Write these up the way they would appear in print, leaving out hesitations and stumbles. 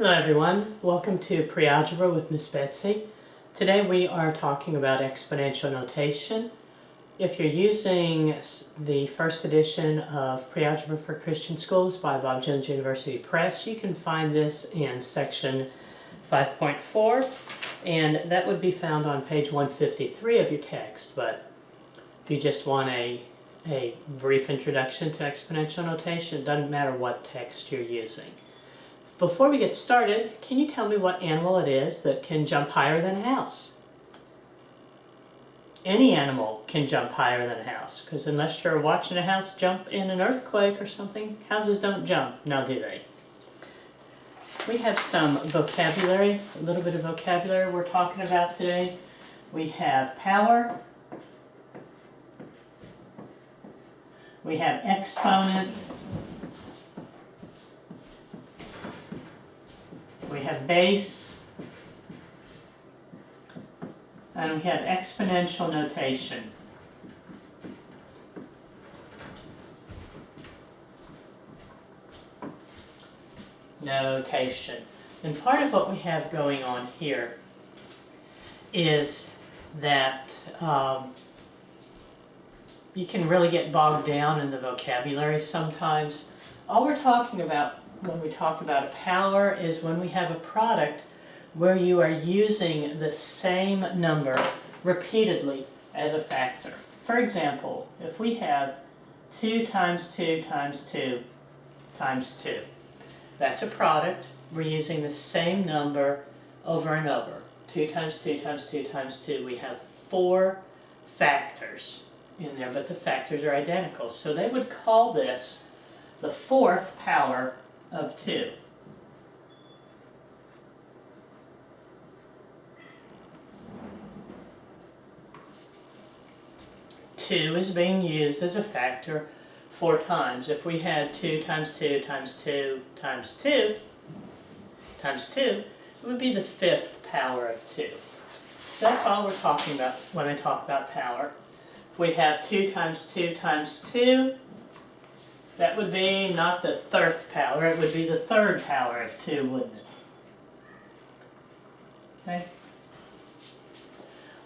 Hello everyone, welcome to Pre-Algebra with Miss Betsy. Today we are talking about exponential notation. If you're using the first edition of Pre-Algebra for Christian Schools by Bob Jones University Press, you can find this in section 5.4, and that would be found on page 153 of your text. But if you just want a brief introduction to exponential notation, it doesn't matter what text you're using. Before we get started, can you tell me what animal it is that can jump higher than a house? Any animal can jump higher than a house, because unless you're watching a house jump in an earthquake or something, houses don't jump, now do they? We have some vocabulary, a little bit of vocabulary we're talking about today. We have power, we have exponent, we have base, and we have exponential notation. And part of what we have going on here is that you can really get bogged down in the vocabulary sometimes. All we're talking about when we talk about a power is when we have a product where you are using the same number repeatedly as a factor. For example, if we have 2 times 2 times 2 times 2, that's a product. We're using the same number over and over. 2 times 2 times 2 times 2. We have 4 factors in there, but the factors are identical. So they would call this the fourth power of 2. Two is being used as a factor 4 times. If we had 2 times 2 times 2 times 2 times 2, it would be the fifth power of 2. So that's all we're talking about when I talk about power. If we have 2 times 2 times 2, that would be not the third power, it would be the third power of 2, wouldn't it? Okay.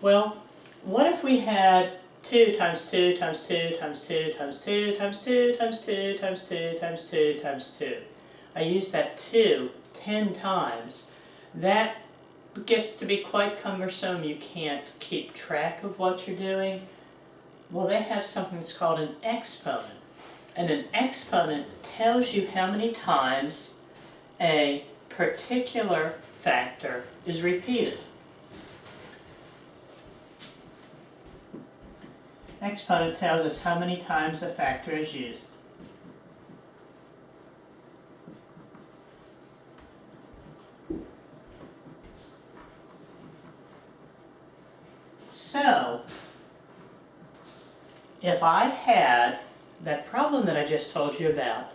Well, what if we had 2 times 2 times 2 times 2 times 2 times 2 times 2 times 2 times 2 times 2? I use that 2 10 times. That gets to be quite cumbersome. You can't keep track of what you're doing. Well, they have something that's called an exponent. And an exponent tells you how many times a particular factor is repeated. Exponent tells us how many times the factor is used. So, if I had that problem that I just told you about,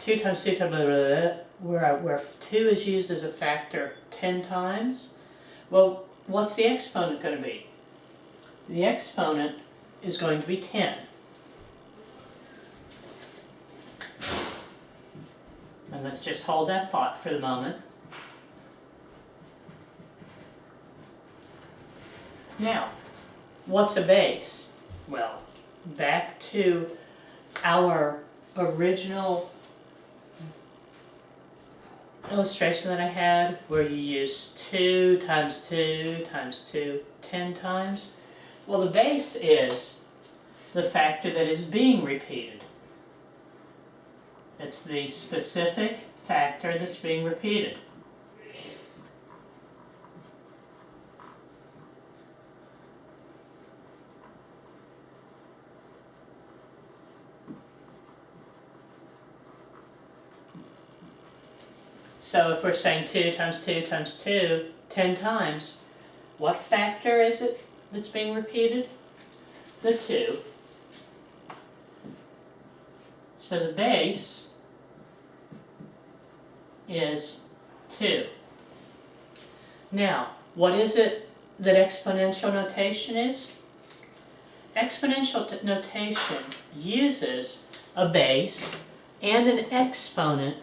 2 times 2 times blah, blah, blah, where 2 is used as a factor 10 times, well, what's the exponent going to be? The exponent is going to be 10. And let's just hold that thought for the moment. Now, what's a base? Well, back to our original illustration that I had, where you use 2 times 2 times 2 10 times. Well, the base is the factor that is being repeated. It's the specific factor that's being repeated. So if we're saying 2 times 2 times 2 10 times, what factor is it that's being repeated? The 2. So the base is 2. Now, what is it that exponential notation is? Exponential notation uses a base and an exponent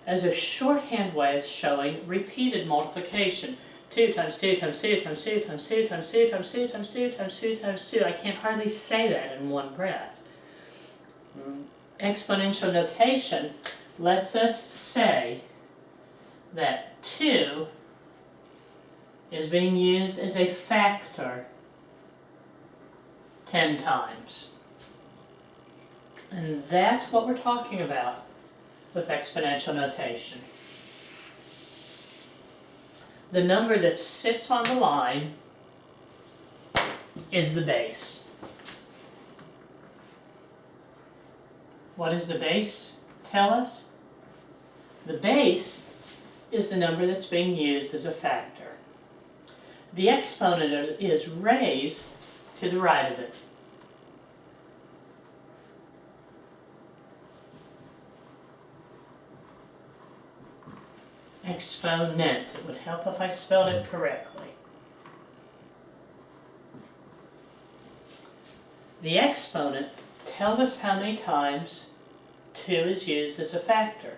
as a shorthand way of showing repeated multiplication. 2 times 2 times 2 times 2 times 2 times 2 times 2 times 2 times 2 times 2. I can't hardly say that in one breath. Exponential notation lets us say that 2 is being used as a factor 10 times. And that's what we're talking about with exponential notation. The number that sits on the line is the base. What does the base tell us? The base is the number that's being used as a factor. The exponent is raised to the right of it. Exponent. It would help if I spelled it correctly. The exponent tells us how many times 2 is used as a factor.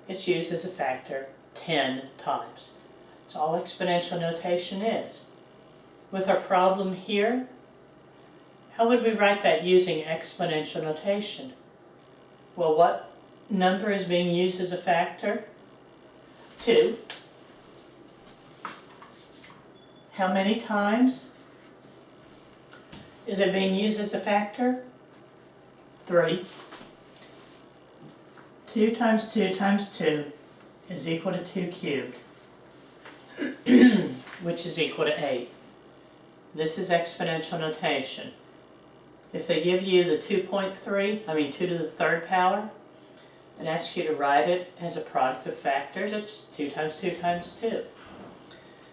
It's used as a factor 10 times. That's all exponential notation is. With our problem here, how would we write that using exponential notation? Well, what number is being used as a factor? 2. How many times is it being used as a factor? 3. 2 times 2 times 2 is equal to 2 cubed, which is equal to 8. This is exponential notation. If they give you the 2 to the third power, and ask you to write it as a product of factors, it's 2 times 2 times 2.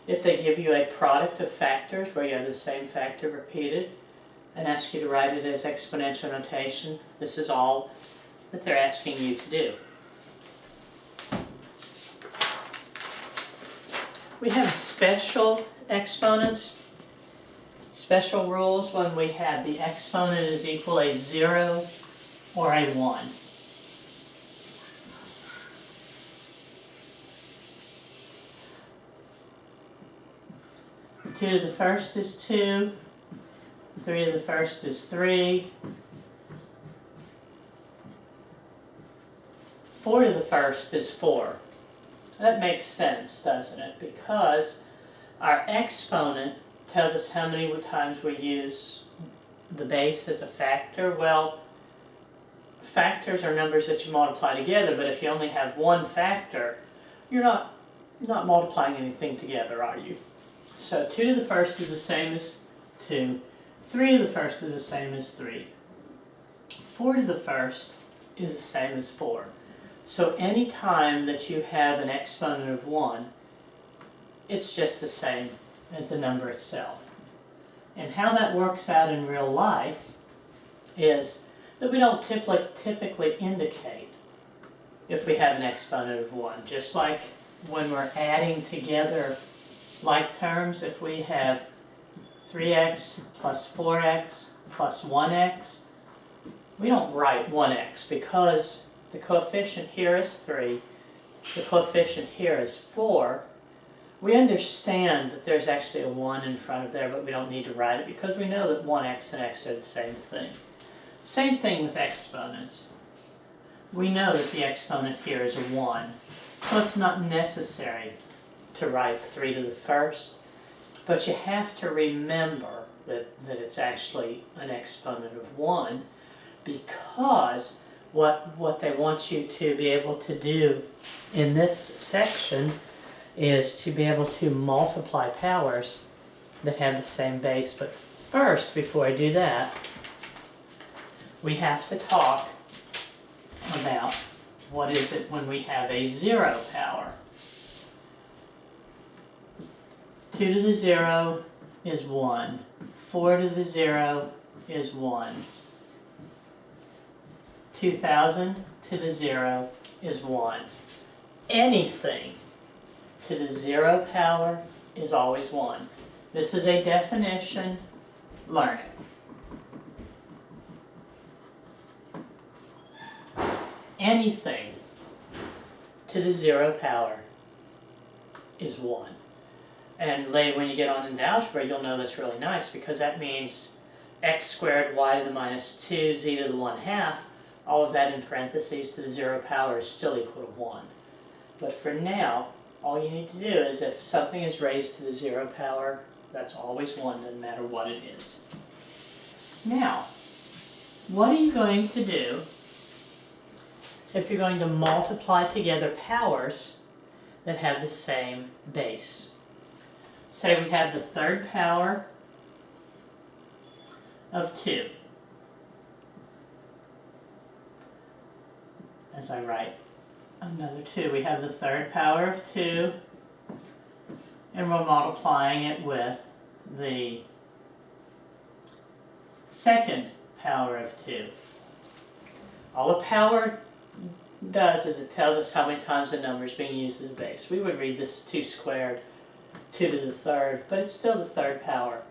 If they give you a product of factors where you have the same factor repeated, and ask you to write it as exponential notation, this is all that they're asking you to do. We have special exponents, special rules when we have the exponent is equal a 0 or a 1. 2 to the first is 2, 3 to the first is 3, 4 to the first is 4. That makes sense, doesn't it? Because our exponent tells us how many times we use the base as a factor. Well, factors are numbers that you multiply together, but if you only have one factor, you're not multiplying anything together, are you? So 2 to the first is the same as 2, 3 to the first is the same as 3, 4 to the first is the same as 4. So any time that you have an exponent of 1, it's just the same as the number itself. And how that works out in real life is that we don't typically indicate if we have an exponent of 1. Just like when we're adding together like terms, if we have 3x plus 4x plus 1x, we don't write 1x because the coefficient here is 3, the coefficient here is 4. We understand that there's actually a 1 in front of there, but we don't need to write it because we know that 1x and x are the same thing. Same thing with exponents. We know that the exponent here is a 1, so it's not necessary to write 3 to the first, but you have to remember that it's actually an exponent of 1 because what they want you to be able to do in this section is to be able to multiply powers that have the same base. But first, before I do that, we have to talk about what is it when we have a 0 power. 2 to the 0 is 1. 4 to the 0 is 1. 2,000 to the 0 is 1. Anything to the 0 power is always 1. This is a definition. Learn it. Anything to the 0 power is 1. And later when you get on into algebra, you'll know that's really nice, because that means x squared y to the minus 2 z to the 1/2, all of that in parentheses to the 0 power is still equal to 1. But for now, all you need to do is if something is raised to the 0 power, that's always 1, doesn't matter what it is. Now, what are you going to do if you're going to multiply together powers that have the same base? Say we have the 3rd power of 2. As I write another 2, we have the 3rd power of 2, and we're multiplying it with the 2nd power of 2. All a power does is it tells us how many times the number is being used as base. We would read this 2 squared, 2 to the 3rd, but it's still the 3rd power,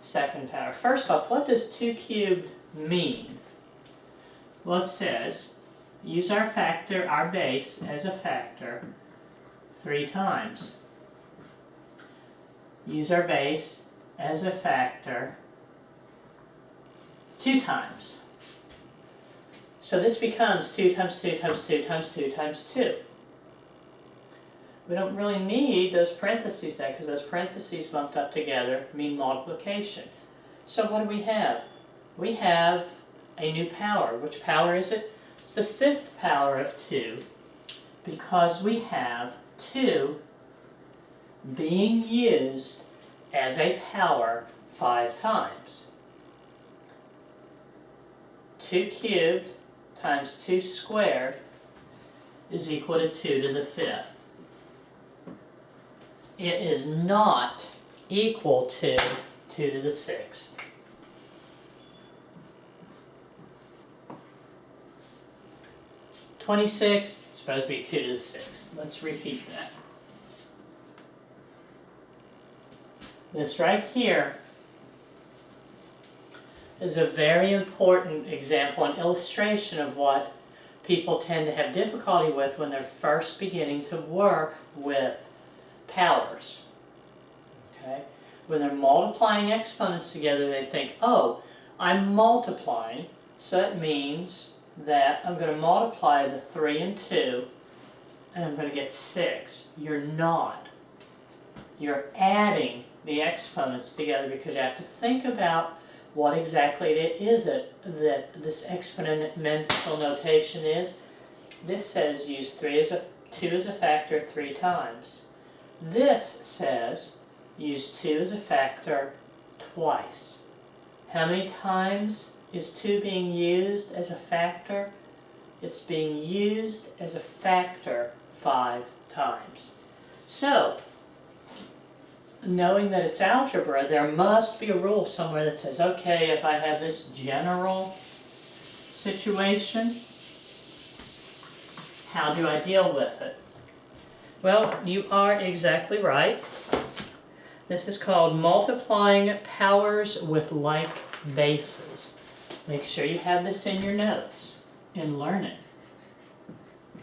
2nd power. First off, what does 2 cubed mean? Well, it says, use our factor, our base, as a factor 3 times. Use our base as a factor 2 times. So this becomes 2 times 2 times 2 times 2 times 2. We don't really need those parentheses there, because those parentheses bumped up together mean multiplication. So what do we have? We have a new power. Which power is it? It's the 5th power of 2, because we have 2 being used as a power 5 times. 2 cubed times 2 squared is equal to 2 to the 5th. It is not equal to 2 to the 6th. It's supposed to be 2 to the 6th. Let's repeat that. This right here is a very important example and illustration of what people tend to have difficulty with when they're first beginning to work with powers. Okay? When they're multiplying exponents together, they think, oh, I'm multiplying, so that means that I'm going to multiply the 3 and 2, and I'm going to get 6. You're not. You're adding the exponents together, because you have to think about what exactly it is that this exponential notation is. This says use 2 as a factor 3 times. This says use 2 as a factor twice. How many times is 2 being used as a factor? It's being used as a factor 5 times. So, knowing that it's algebra, there must be a rule somewhere that says, okay, if I have this general situation, how do I deal with it? Well, you are exactly right. This is called multiplying powers with like bases. Make sure you have this in your notes in learning.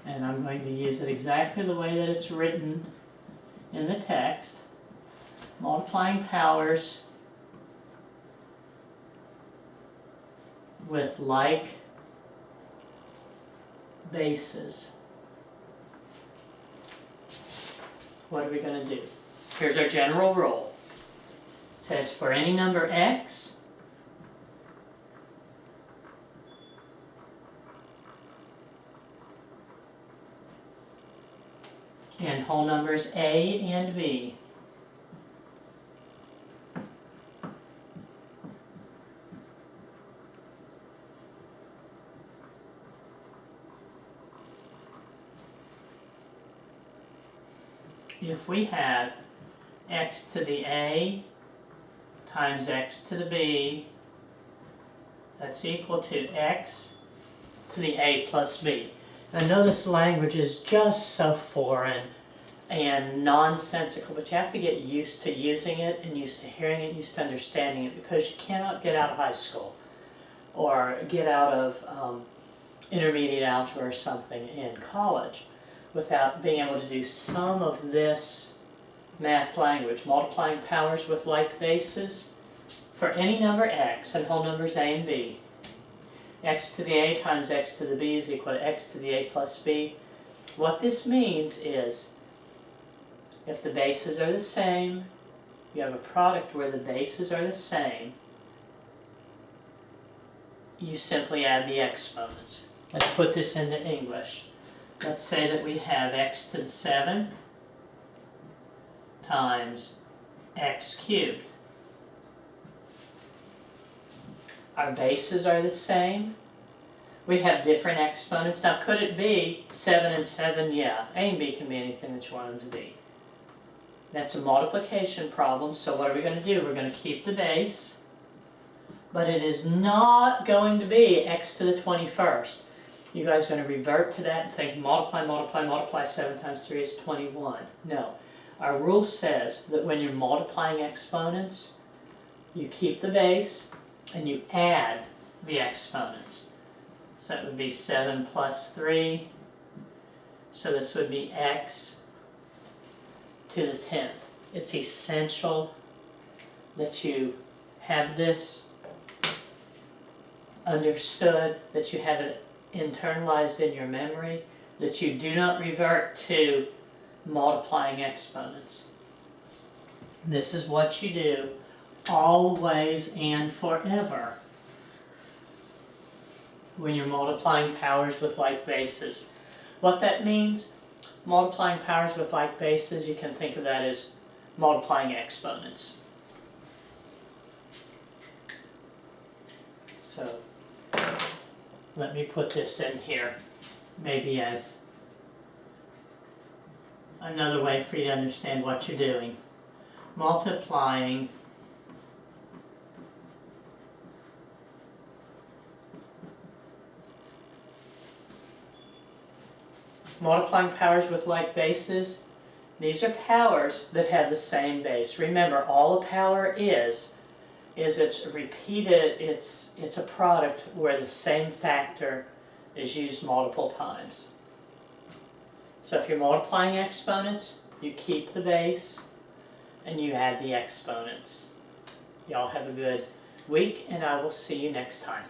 And I'm going to use it exactly the way that it's written in the text. Multiplying powers with like bases. What are we going to do? Here's our general rule. It says for any number x, and whole numbers a and b, if we have x to the a times x to the b, that's equal to x to the a plus b. And I know this language is just so foreign and nonsensical, but you have to get used to using it and used to hearing it, used to understanding it, because you cannot get out of high school or get out of intermediate algebra or something in college without being able to do some of this math language, multiplying powers with like bases for any number x and whole numbers a and b. X to the a times x to the b is equal to x to the a plus b. What this means is if the bases are the same, you have a product where the bases are the same, you simply add the exponents. Let's put this into English. Let's say that we have x to the 7th times x cubed. Our bases are the same. We have different exponents. Now could it be 7 and 7? Yeah, a and b can be anything that you want them to be. That's a multiplication problem, so what are we going to do? We're going to keep the base, but it is not going to be x to the 21st. You guys are going to revert to that and think multiply, 7 times 3 is 21. No. Our rule says that when you're multiplying exponents, you keep the base and you add the exponents. So that would be 7 plus 3. So this would be x to the 10th. It's essential that you have this understood, that you have it internalized in your memory, that you do not revert to multiplying exponents. This is what you do always and forever when you're multiplying powers with like bases. What that means, multiplying powers with like bases, you can think of that as multiplying exponents. So let me put this in here, maybe as another way for you to understand what you're doing. Multiplying powers with like bases. These are powers that have the same base. Remember, all a power is it's repeated, it's a product where the same factor is used multiple times. So if you're multiplying exponents, you keep the base and you add the exponents. Y'all have a good week, and I will see you next time.